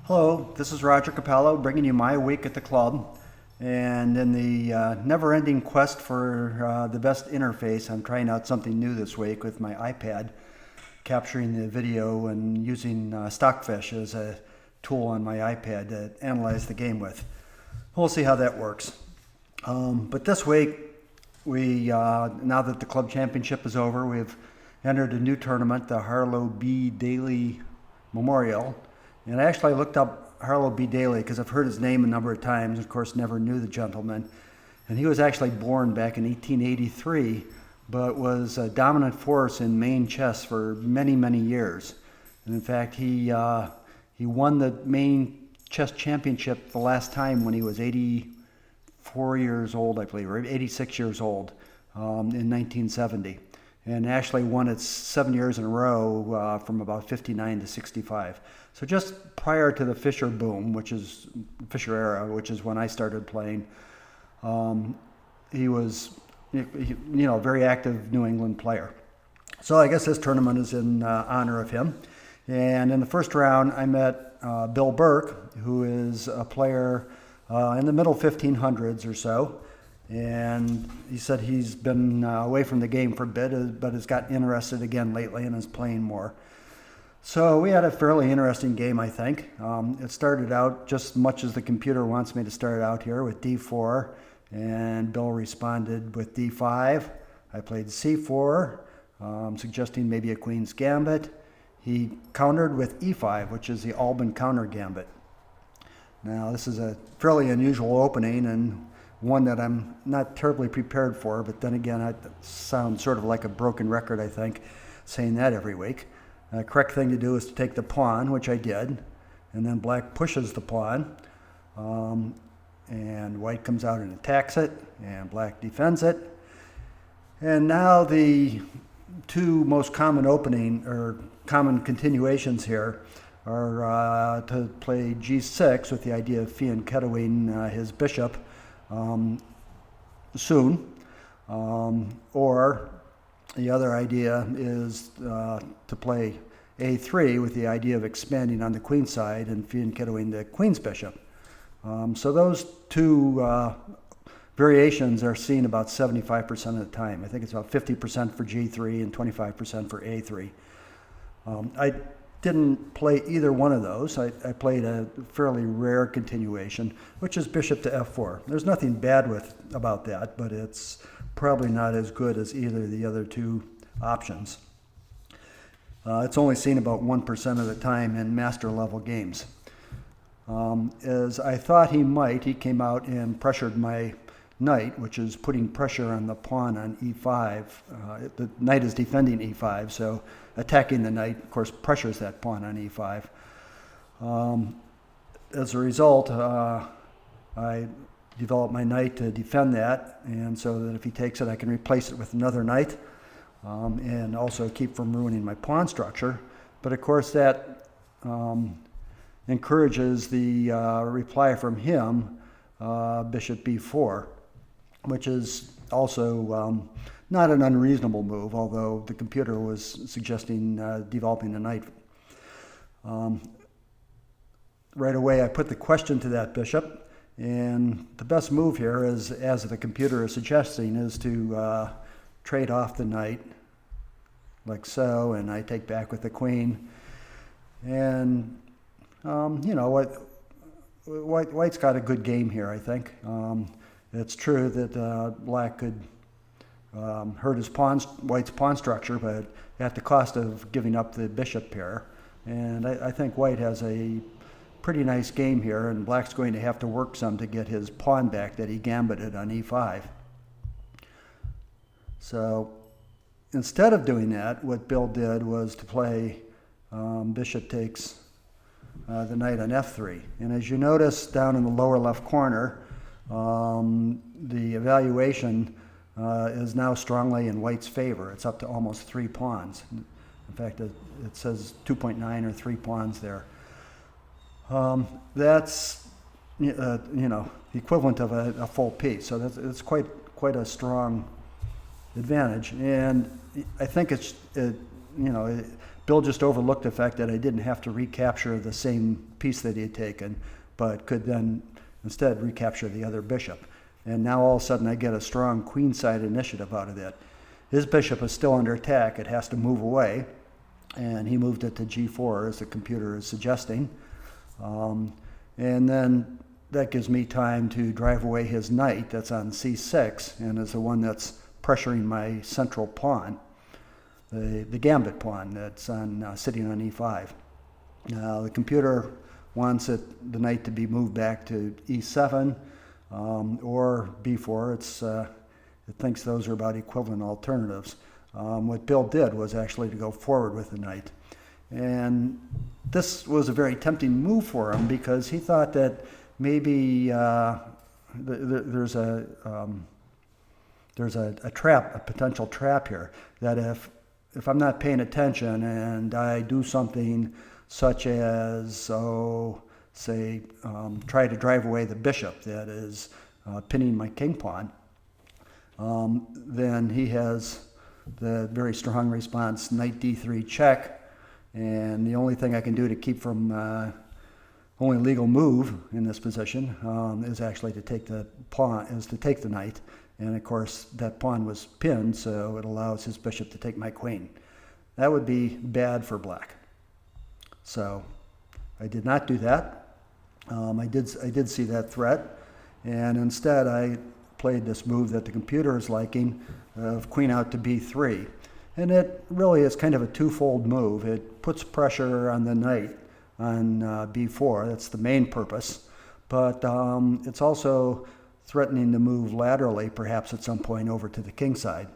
Hello, this is Roger Capello bringing you my week at the club. And in the never-ending quest for the best interface, I'm trying out something new this week with my iPad, capturing the video and using Stockfish as a tool on my iPad to analyze the game with. We'll see how that works. But this week, now that the club championship is over, we've entered a new tournament, the Harlow B. Daly Memorial. And I actually looked up Harlow B. Daly because I've heard his name a number of times. Of course, never knew the gentleman. And he was actually born back in 1883, but was a dominant force in Maine chess for many, many years. And in fact, he won the Maine chess championship the last time when he was 84 years old, I believe, or 86 years old in 1970. And actually won it 7 years in a row from about 59 to 65. So just prior to the Fischer boom, Fischer era, which is when I started playing, he was, a very active New England player. So I guess this tournament is in honor of him. And in the first round, I met Bill Burke, who is a player in the middle 1500s or so. And he said he's been away from the game for a bit, but has gotten interested again lately and is playing more. So we had a fairly interesting game, I think. It started out just as much as the computer wants me to start out here with d4, and Bill responded with d5. I played c4, suggesting maybe a queen's gambit. He countered with e5, which is the Albin Counter-Gambit. Now, this is a fairly unusual opening and one that I'm not terribly prepared for, but then again, I sound sort of like a broken record, I think, saying that every week. The correct thing to do is to take the pawn, which I did, and then black pushes the pawn, and white comes out and attacks it, and black defends it. And now the two most common common continuations here are to play g6 with the idea of fianchettoing his bishop soon, or the other idea is to play a3 with the idea of expanding on the queen side and fianchettoing the queen's bishop. So those two variations are seen about 75% of the time. I think it's about 50% for g3 and 25% for a3. I didn't play either one of those. I played a fairly rare continuation, which is bishop to f4. There's nothing bad about that, but it's probably not as good as either of the other two options. It's only seen about 1% of the time in master level games. As I thought he might, he came out and pressured my knight, which is putting pressure on the pawn on e5. The knight is defending e5, so attacking the knight, of course, pressures that pawn on e5. As a result, I developed my knight to defend that, and so that if he takes it, I can replace it with another knight, and also keep from ruining my pawn structure. But of course, that encourages the reply from him, bishop b4, which is also not an unreasonable move, although the computer was suggesting developing a knight. Right away, I put the question to that bishop, and the best move here is, as the computer is suggesting, is to trade off the knight, like so, and I take back with the queen. And, White's got a good game here, I think. It's true that black could hurt White's pawn structure, but at the cost of giving up the bishop pair. And I think White has a pretty nice game here, and black's going to have to work some to get his pawn back that he gambited on e5. So instead of doing that, what Bill did was to play bishop takes the knight on f3. And as you notice down in the lower left corner, the evaluation is now strongly in White's favor. It's up to almost 3 pawns. In fact, it says 2.9 or 3 pawns there. That's the equivalent of a full piece. So it's quite a strong advantage. And I think Bill just overlooked the fact that I didn't have to recapture the same piece that he had taken, but could then instead recapture the other bishop. And now all of a sudden I get a strong queenside initiative out of that. His bishop is still under attack. It has to move away, and he moved it to g4 as the computer is suggesting. And then that gives me time to drive away his knight that's on c6 and is the one that's pressuring my central pawn, the gambit pawn that's sitting on e5. Now the computer wants the knight to be moved back to e7 or b4. It thinks those are about equivalent alternatives. What Bill did was actually to go forward with the knight. And this was a very tempting move for him because he thought that maybe there's a trap, a potential trap here, that if I'm not paying attention and I do something such as, try to drive away the bishop that is pinning my king pawn, then he has the very strong response, knight d3 check, and the only thing I can do to keep from only legal move in this position is actually to take the pawn, is to take the knight, and of course that pawn was pinned, so it allows his bishop to take my queen. That would be bad for black. So I did not do that. I did see that threat, and instead I played this move that the computer is liking of queen out to b3. And it really is kind of a twofold move. It puts pressure on the knight on b4. That's the main purpose. But it's also threatening to move laterally, perhaps at some point over to the king side.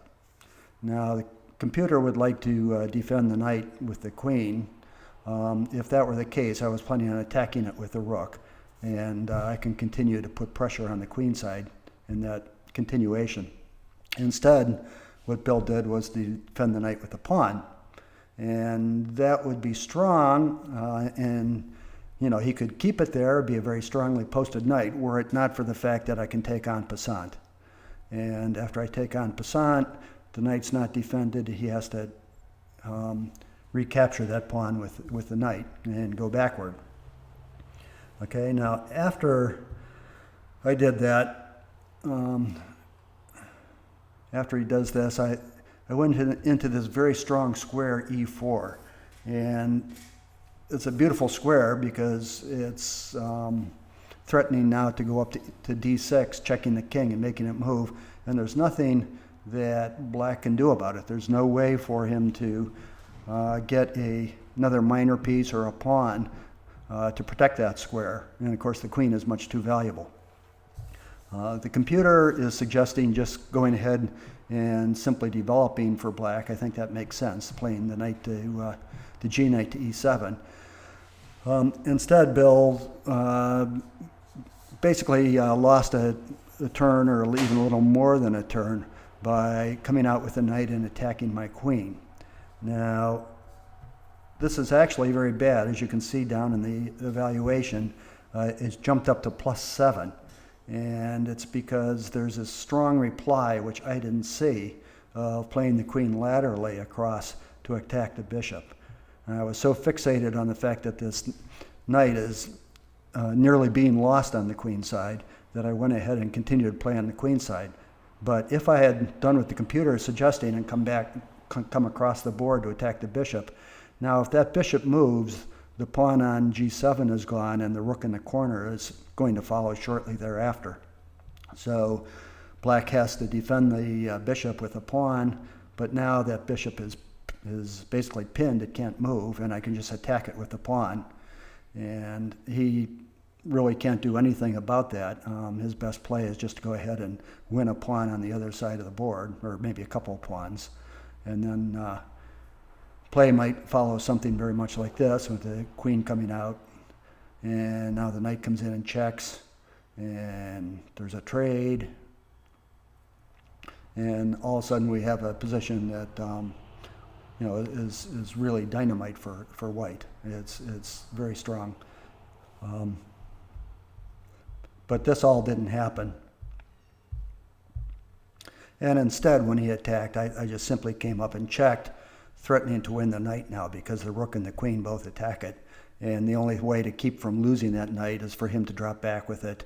Now the computer would like to defend the knight with the queen. If that were the case, I was planning on attacking it with the rook. And I can continue to put pressure on the queen side in that continuation. Instead, what Bill did was to defend the knight with the pawn. And that would be strong, and he could keep it there, be a very strongly posted knight, were it not for the fact that I can take on passant. And after I take on passant, the knight's not defended. He has to recapture that pawn with the knight and go backward. Okay, now after I did that, after he does this, I went into this very strong square e4, and it's a beautiful square because it's threatening now to go up to d6, checking the king and making it move, and there's nothing that black can do about it. There's no way for him to get another minor piece or a pawn to protect that square, and of course the queen is much too valuable. The computer is suggesting just going ahead and simply developing for black. I think that makes sense, playing the knight to g knight to e7. Instead, Bill basically lost a turn, or even a little more than a turn, by coming out with the knight and attacking my queen. Now, this is actually very bad. As you can see down in the evaluation, it's jumped up to +7. And it's because there's a strong reply, which I didn't see, of playing the queen laterally across to attack the bishop. And I was so fixated on the fact that this knight is nearly being lost on the queen side that I went ahead and continued to play on the queen side. But if I had done what the computer is suggesting and come across the board to attack the bishop, now if that bishop moves, the pawn on g7 is gone, and the rook in the corner is going to follow shortly thereafter. So black has to defend the bishop with a pawn, but now that bishop is basically pinned. It can't move, and I can just attack it with the pawn. And he really can't do anything about that. His best play is just to go ahead and win a pawn on the other side of the board, or maybe a couple of pawns. And then play might follow something very much like this, with the queen coming out, and now the knight comes in and checks, and there's a trade, and all of a sudden we have a position that is really dynamite for white. It's very strong, but this all didn't happen. And instead, when he attacked, I just simply came up and checked, threatening to win the knight now because the rook and the queen both attack it. And the only way to keep from losing that knight is for him to drop back with it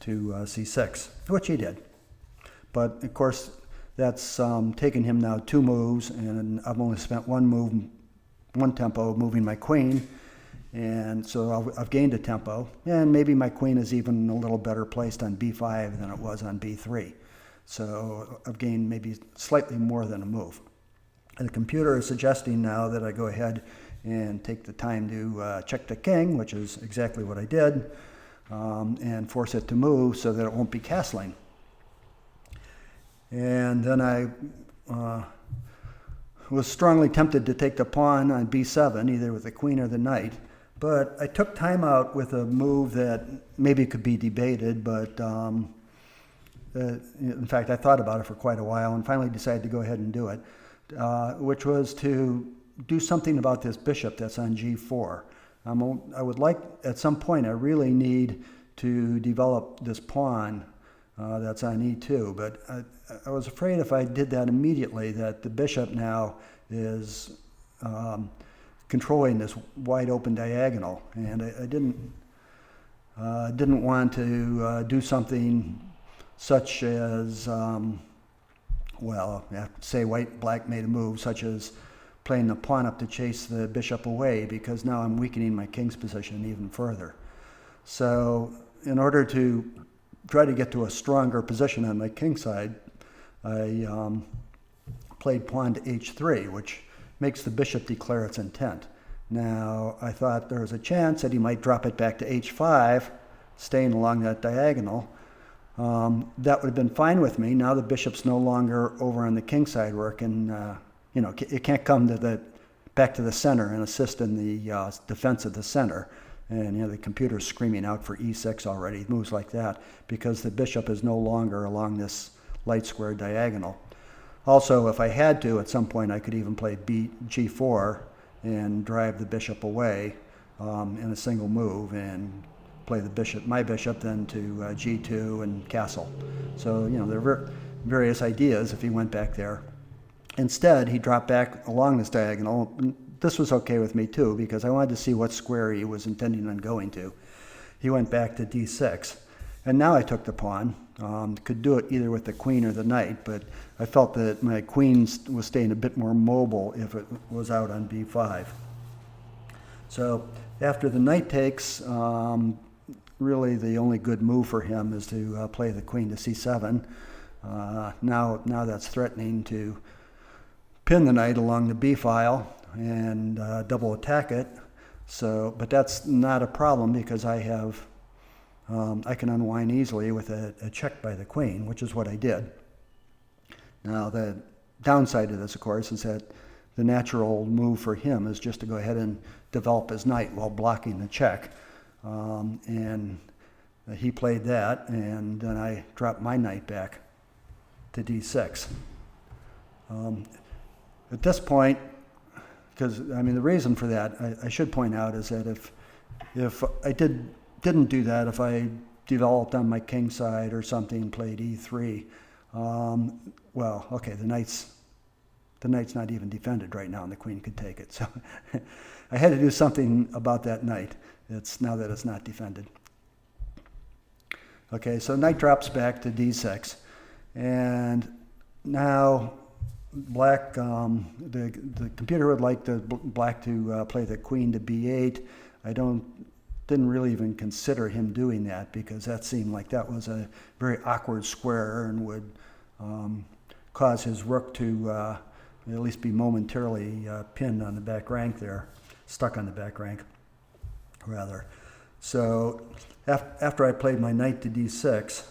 to c6, which he did. But of course, that's taken him now 2 moves, and I've only spent one tempo moving my queen. And so I've gained a tempo, and maybe my queen is even a little better placed on b5 than it was on b3. So I've gained maybe slightly more than a move. And the computer is suggesting now that I go ahead and take the time to check the king, which is exactly what I did, and force it to move so that it won't be castling. And then I was strongly tempted to take the pawn on b7, either with the queen or the knight. But I took time out with a move that maybe could be debated, but in fact, I thought about it for quite a while and finally decided to go ahead and do it, which was to do something about this bishop that's on g4. I would like, at some point, I really need to develop this pawn that's on e2, but I was afraid if I did that immediately that the bishop now is controlling this wide open diagonal, and I didn't want to do something such as, well, say black made a move such as playing the pawn up to chase the bishop away, because now I'm weakening my king's position even further. So in order to try to get to a stronger position on my king side, I played pawn to h3, which makes the bishop declare its intent. Now, I thought there was a chance that he might drop it back to h5, staying along that diagonal. That would have been fine with me. Now the bishop's no longer over on the king side working. It can't come to back to the center and assist in the defense of the center. And the computer's screaming out for e6 already, moves like that, because the bishop is no longer along this light square diagonal. Also, if I had to, at some point I could even play g4 and drive the bishop away in a single move and play my bishop then to g2 and castle. So, there were various ideas if he went back there. Instead, he dropped back along this diagonal. This was okay with me too, because I wanted to see what square he was intending on going to. He went back to d6. And now I took the pawn. Could do it either with the queen or the knight, but I felt that my queen was staying a bit more mobile if it was out on b5. So after the knight takes, really the only good move for him is to play the queen to c7. Now that's threatening to pin the knight along the b file and double attack it. So, but that's not a problem because I can unwind easily with a check by the queen, which is what I did. Now the downside of this, of course, is that the natural move for him is just to go ahead and develop his knight while blocking the check. And he played that, and then I dropped my knight back to d6. At this point, because the reason for that, I should point out, is that if I didn't do that, if I developed on my king side or something, played e3, well, okay, the knight's not even defended right now, and the queen could take it. So I had to do something about that knight. Now that it's not defended. Okay, so knight drops back to d6, and now black, the computer would like black to play the queen to b8. I didn't really even consider him doing that because that seemed like that was a very awkward square and would cause his rook to at least be momentarily pinned on the back rank there, stuck on the back rank, rather. So after I played my knight to d6,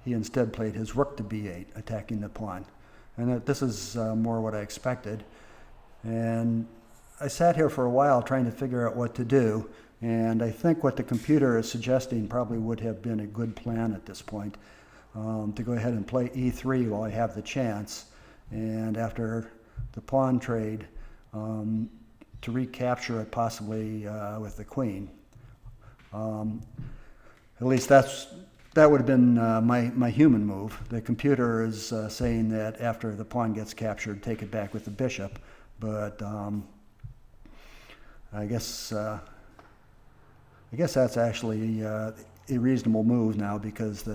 he instead played his rook to b8, attacking the pawn. And this is more what I expected. And I sat here for a while trying to figure out what to do, and I think what the computer is suggesting probably would have been a good plan at this point, to go ahead and play e3 while I have the chance, and after the pawn trade, to recapture it possibly with the queen. At least that's that would have been my human move. The computer is saying that after the pawn gets captured, take it back with the bishop. But I guess that's actually a reasonable move now, because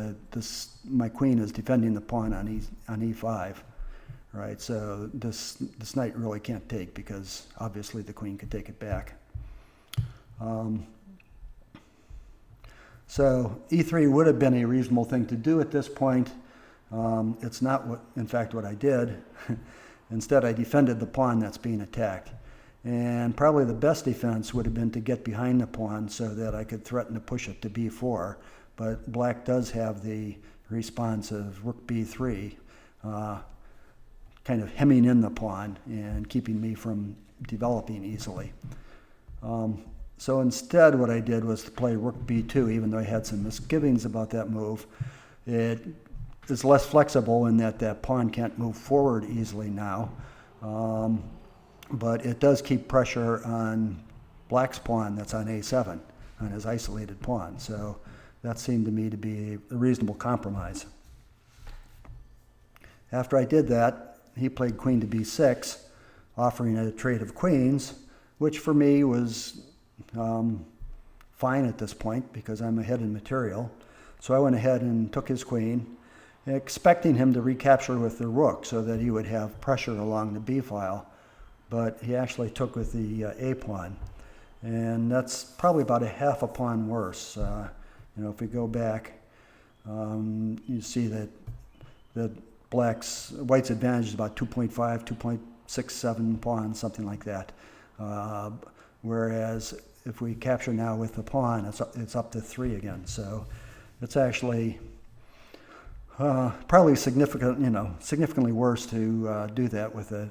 my queen is defending the pawn on e5, right? So this knight really can't take, because obviously the queen could take it back. So e3 would have been a reasonable thing to do at this point. It's not in fact what I did. Instead, I defended the pawn that's being attacked. And probably the best defense would have been to get behind the pawn so that I could threaten to push it to b4. But black does have the response of rook b3, kind of hemming in the pawn and keeping me from developing easily. So instead, what I did was to play rook b2, even though I had some misgivings about that move. It is less flexible in that pawn can't move forward easily now. But it does keep pressure on black's pawn that's on a7, on his isolated pawn. So that seemed to me to be a reasonable compromise. After I did that, he played queen to b6, offering a trade of queens, which for me was fine at this point because I'm ahead in material. So I went ahead and took his queen, expecting him to recapture with the rook so that he would have pressure along the b file. But he actually took with the a pawn, and that's probably about a half a pawn worse. If we go back, you see that white's advantage is about 2.5, 2.67 pawns, something like that. Whereas if we capture now with the pawn, it's up to 3 again. So it's actually probably significantly worse to do that with the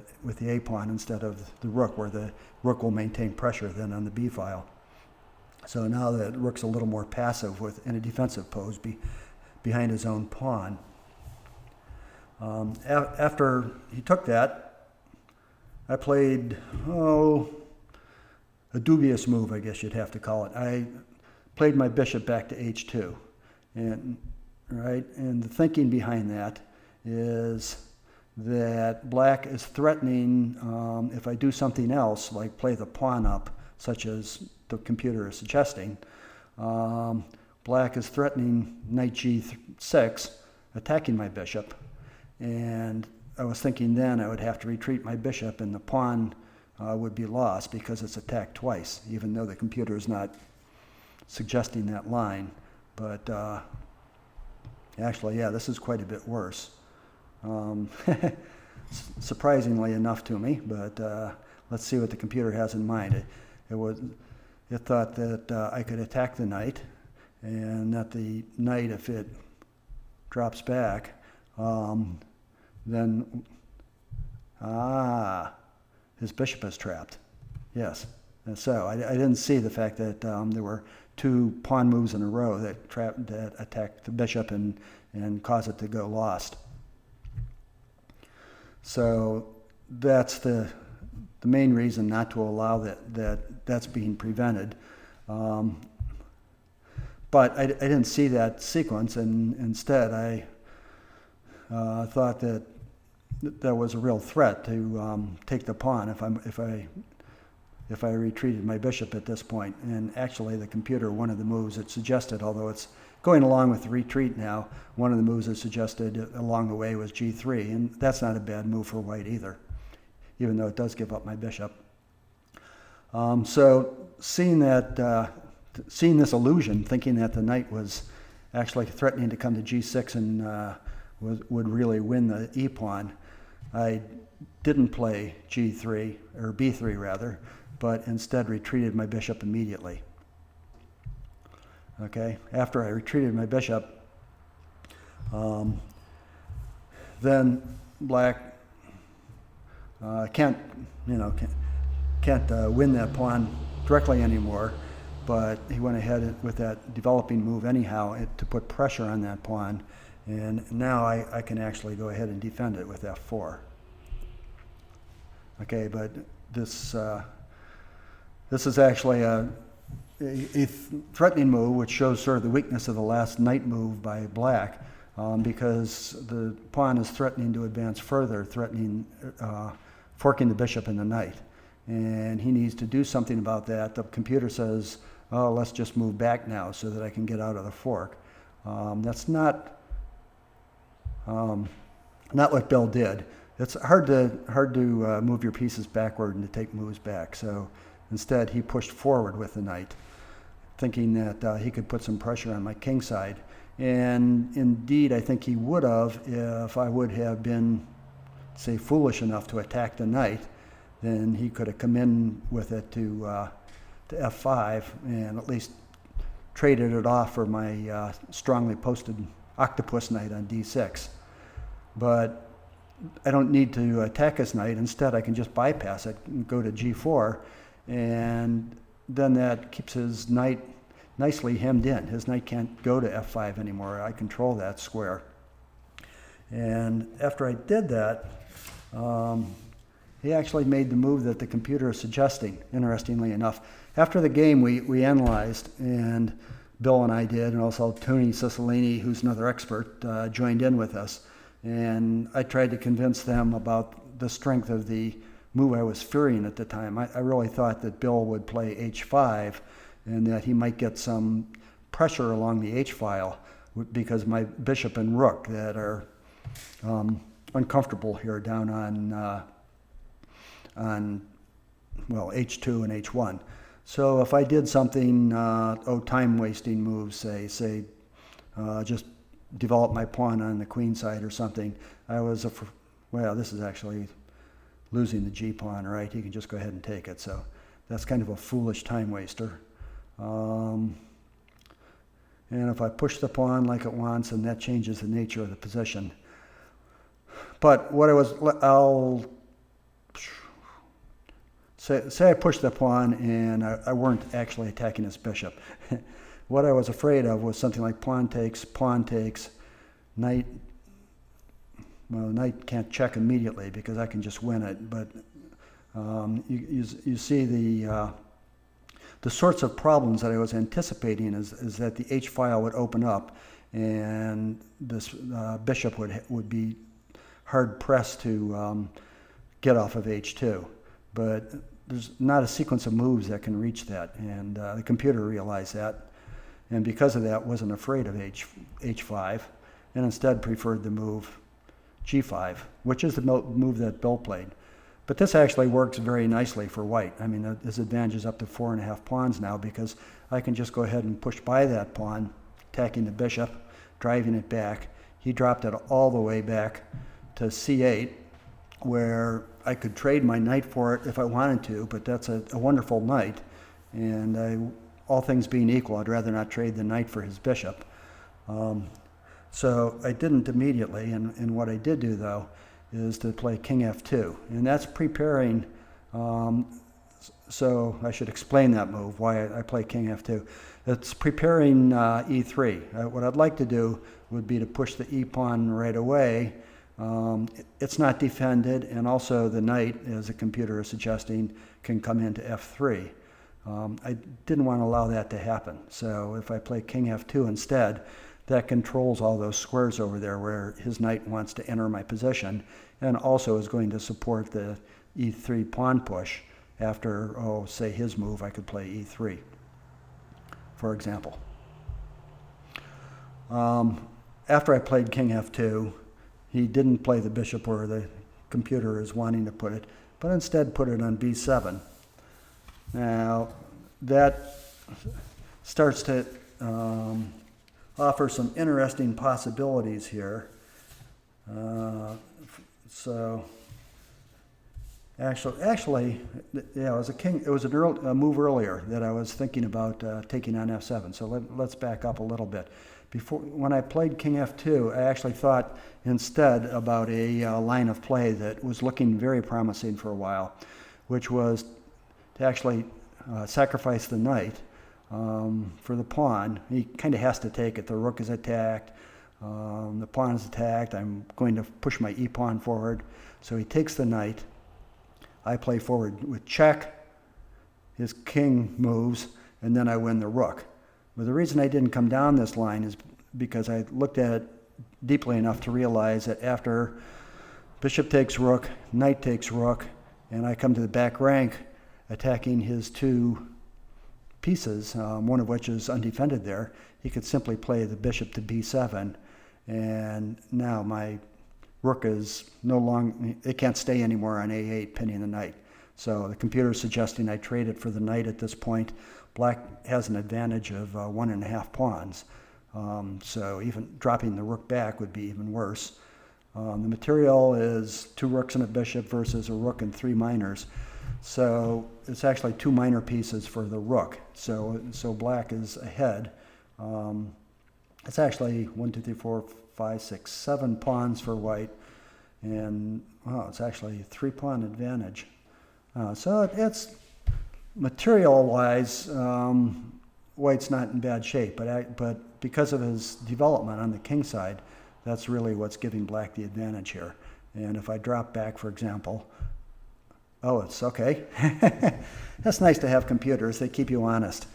a pawn instead of the rook, where the rook will maintain pressure than on the b file. So now the rook's a little more passive in a defensive pose behind his own pawn. After he took that, I played a dubious move, I guess you'd have to call it. I played my bishop back to h2, and the thinking behind that is that black is threatening, if I do something else, like play the pawn up, such as the computer is suggesting, black is threatening knight g6, attacking my bishop. And I was thinking then I would have to retreat my bishop, and the pawn would be lost because it's attacked twice, even though the computer is not suggesting that line. But actually, yeah, this is quite a bit worse. Surprisingly enough to me, but let's see what the computer has in mind. It thought that I could attack the knight, and that the knight, if it drops back, then his bishop is trapped. Yes. And so I didn't see the fact that there were 2 pawn moves in a row that attacked the bishop and caused it to go lost. So that's the main reason not to allow that's being prevented. But I didn't see that sequence, and instead I thought that was a real threat to take the pawn if I retreated my bishop at this point. And actually the computer, one of the moves it suggested, although it's going along with the retreat now, one of the moves it suggested along the way was g3, and that's not a bad move for white either, even though it does give up my bishop. So seeing this illusion, thinking that the knight was actually threatening to come to g6 and would really win the e-pawn, I didn't play g3, or b3 rather, but instead retreated my bishop immediately. Okay, after I retreated my bishop, then black can't win that pawn directly anymore, but he went ahead with that developing move anyhow to put pressure on that pawn, and now I can actually go ahead and defend it with f4. Okay, but this is actually a threatening move, which shows sort of the weakness of the last knight move by black, because the pawn is threatening to advance further, threatening forking the bishop and the knight. And he needs to do something about that. The computer says, oh, let's just move back now so that I can get out of the fork. That's not what Bill did. It's hard to move your pieces backward and to take moves back. So instead, he pushed forward with the knight, thinking that he could put some pressure on my king side. And indeed, I think he would have if I would have been, say, foolish enough to attack the knight. Then he could have come in with it to f5 and at least traded it off for my strongly posted octopus knight on d6. But I don't need to attack his knight. Instead, I can just bypass it and go to g4, and then that keeps his knight nicely hemmed in. His knight can't go to f5 anymore. I control that square. And after I did that, he actually made the move that the computer is suggesting, interestingly enough. After the game, we analyzed, and Bill and I did, and also Tony Cicilline, who's another expert, joined in with us. And I tried to convince them about the strength of the move I was fearing at the time. I really thought that Bill would play h5 and that he might get some pressure along the h-file because my bishop and rook that are uncomfortable here down on h2 and h1. So if I did something, time-wasting moves, say just develop my pawn on the queen side or something, I was, this is actually losing the g-pawn, right? He can just go ahead and take it. So that's kind of a foolish time waster. And if I push the pawn like it wants, and that changes the nature of the position. But what I'll say I pushed the pawn and I weren't actually attacking his bishop. What I was afraid of was something like pawn takes, knight. Well, the knight can't check immediately because I can just win it. But you see the sorts of problems that I was anticipating is that the h-file would open up and this bishop would be hard pressed to get off of h2. But there's not a sequence of moves that can reach that, and the computer realized that, and because of that wasn't afraid of h5 and instead preferred the move g5, which is the move that Bill played. But this actually works very nicely for white. I mean, his advantage is up to 4.5 pawns now because I can just go ahead and push by that pawn, attacking the bishop, driving it back. He dropped it all the way back to c8, where I could trade my knight for it if I wanted to, but that's a wonderful knight. And all things being equal, I'd rather not trade the knight for his bishop. So I didn't immediately, and what I did do, though, is to play king f2. And that's preparing, so I should explain that move, why I play king f2. It's preparing e3. What I'd like to do would be to push the e-pawn right away. It's not defended, and also the knight, as the computer is suggesting, can come into f3. I didn't want to allow that to happen. So if I play king f2 instead, that controls all those squares over there where his knight wants to enter my position, and also is going to support the e3 pawn push. After, say his move, I could play e3, for example. After I played king f2, he didn't play the bishop where the computer is wanting to put it, but instead put it on b7. Now, that starts to offer some interesting possibilities here. So, actually, yeah, it was a move earlier that I was thinking about taking on f7. So let's back up a little bit. When I played king f2, I actually thought instead about a line of play that was looking very promising for a while, which was to actually sacrifice the knight for the pawn. He kind of has to take it. The rook is attacked, the pawn is attacked. I'm going to push my e-pawn forward. So he takes the knight. I play forward with check. His king moves, and then I win the rook. But the reason I didn't come down this line is because I looked at it deeply enough to realize that after bishop takes rook, knight takes rook, and I come to the back rank attacking his two pieces, one of which is undefended there, he could simply play the bishop to b7, and now my rook is no longer, it can't stay anymore on a8 pinning the knight. So the computer is suggesting I trade it for the knight at this point. Black has an advantage of 1.5 pawns. So even dropping the rook back would be even worse. The material is 2 rooks and a bishop versus a rook and 3 minors. So it's actually 2 minor pieces for the rook. So black is ahead. It's actually 1, 2, 3, 4, 5, 6, 7 pawns for white. And it's actually a 3-pawn advantage. So it's material-wise, white's not in bad shape, but because of his development on the king side, that's really what's giving black the advantage here. And if I drop back, for example, it's okay. That's nice to have computers. They keep you honest.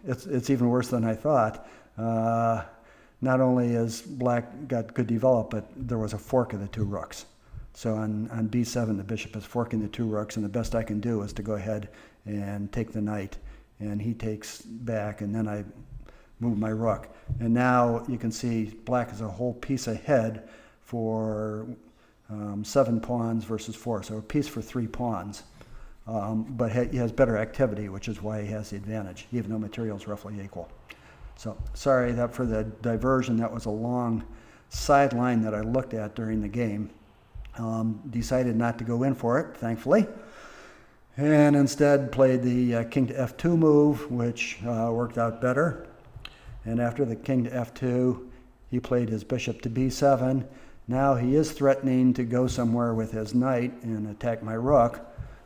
It's even worse than I thought. Not only is black got good develop, but there was a fork of the 2 rooks. So on b7, the bishop is forking the 2 rooks, and the best I can do is to go ahead and take the knight, and he takes back, and then I move my rook. And now you can see black is a whole piece ahead for 7 pawns versus 4, so a piece for 3 pawns. But he has better activity, which is why he has the advantage, even though material is roughly equal. So sorry that for the diversion. That was a long sideline that I looked at during the game. Decided not to go in for it, thankfully, and instead played the king to f2 move, which worked out better. And after the king to f2, he played his bishop to b7. Now he is threatening to go somewhere with his knight and attack my rook,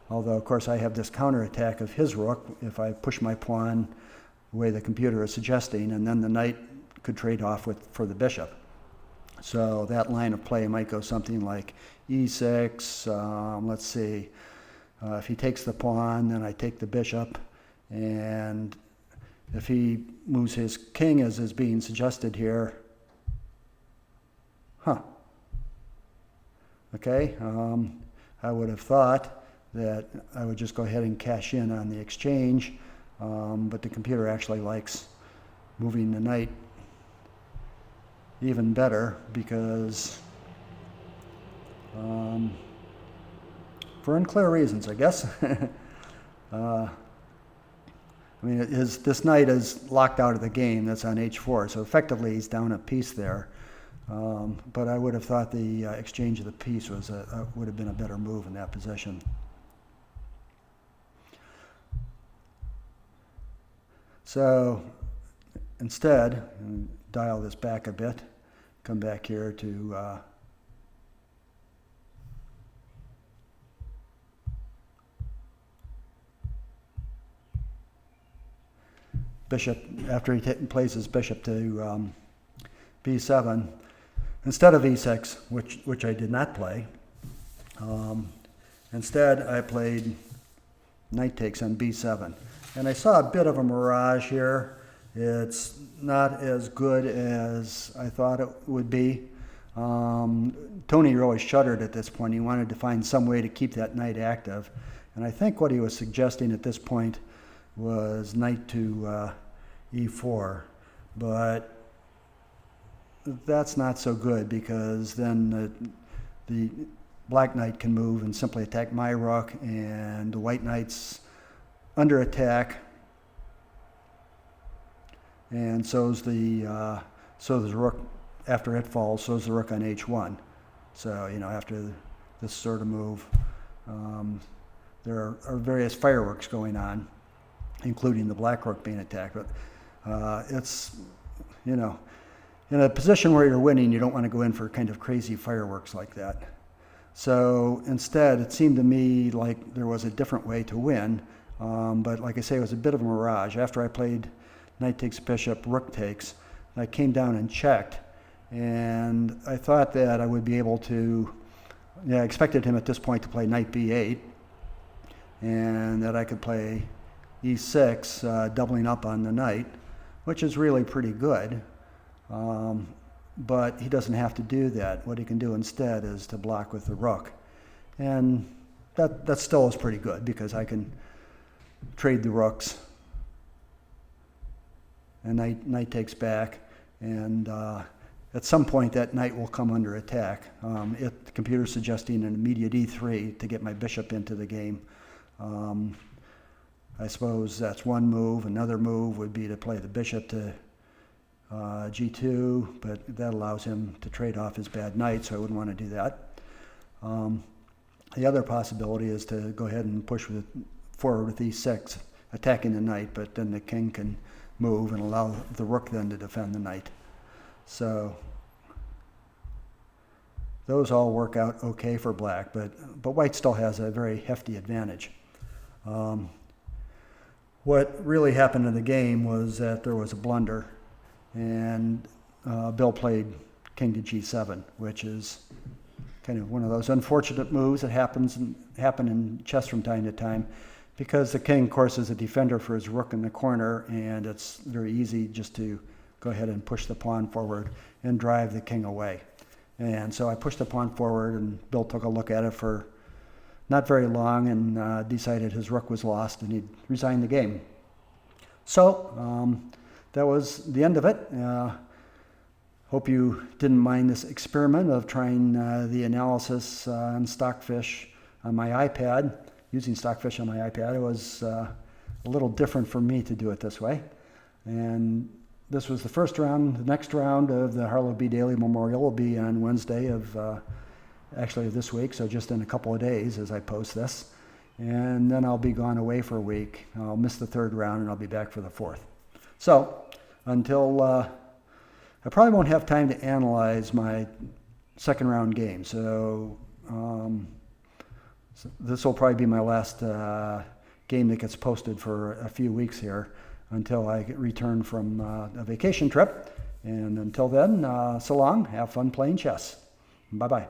although of course I have this counterattack of his rook if I push my pawn the way the computer is suggesting, and then the knight could trade off for the bishop. So that line of play might go something like e6, let's see, if he takes the pawn, then I take the bishop, and if he moves his king as is being suggested here, okay, I would have thought that I would just go ahead and cash in on the exchange, but the computer actually likes moving the knight even better because for unclear reasons, I guess. I mean, this knight is locked out of the game. That's on h4, so effectively he's down a piece there. But I would have thought the exchange of the piece would have been a better move in that position. So instead, dial this back a bit, come back here to bishop, after he plays his bishop to b7, instead of e6, which I did not play, instead I played knight takes on b7. And I saw a bit of a mirage here. It's not as good as I thought it would be. Tony really shuddered at this point. He wanted to find some way to keep that knight active. And I think what he was suggesting at this point was knight to e4. But that's not so good because then the black knight can move and simply attack my rook, and the white knight's under attack, and so's the rook after it falls. So's the rook on h1. So after this sort of move, there are various fireworks going on, including the black rook being attacked. But it's in a position where you're winning, you don't want to go in for kind of crazy fireworks like that. So instead, it seemed to me like there was a different way to win. But like I say, it was a bit of a mirage. After I played knight takes bishop, rook takes, I came down and checked. And I thought that I would be able to, I expected him at this point to play knight b8, and that I could play e6, doubling up on the knight, which is really pretty good. But he doesn't have to do that. What he can do instead is to block with the rook. And that still is pretty good because I can trade the rooks. And knight takes back. And at some point that knight will come under attack. The computer's suggesting an immediate e3 to get my bishop into the game. I suppose that's one move. Another move would be to play the bishop to g2, but that allows him to trade off his bad knight, so I wouldn't want to do that. The other possibility is to go ahead and push forward with e6, attacking the knight, but then the king can move and allow the rook then to defend the knight. So those all work out okay for black, but white still has a very hefty advantage. What really happened in the game was that there was a blunder, and Bill played king to g7, which is kind of one of those unfortunate moves that happen in chess from time to time, because the king, of course, is a defender for his rook in the corner, and it's very easy just to go ahead and push the pawn forward and drive the king away. And so I pushed the pawn forward, and Bill took a look at it for not very long and decided his rook was lost and he'd resign the game. So that was the end of it. Hope you didn't mind this experiment of trying the analysis on Stockfish on my iPad, using Stockfish on my iPad. It was a little different for me to do it this way. And this was the first round. The next round of the Harlow B. Daily Memorial will be on Wednesday of actually this week, so just in a couple of days as I post this. And then I'll be gone away for a week. I'll miss the third round and I'll be back for the fourth. So until I probably won't have time to analyze my second round game. So this will probably be my last game that gets posted for a few weeks here until I return from a vacation trip. And until then, so long. Have fun playing chess. Bye-bye.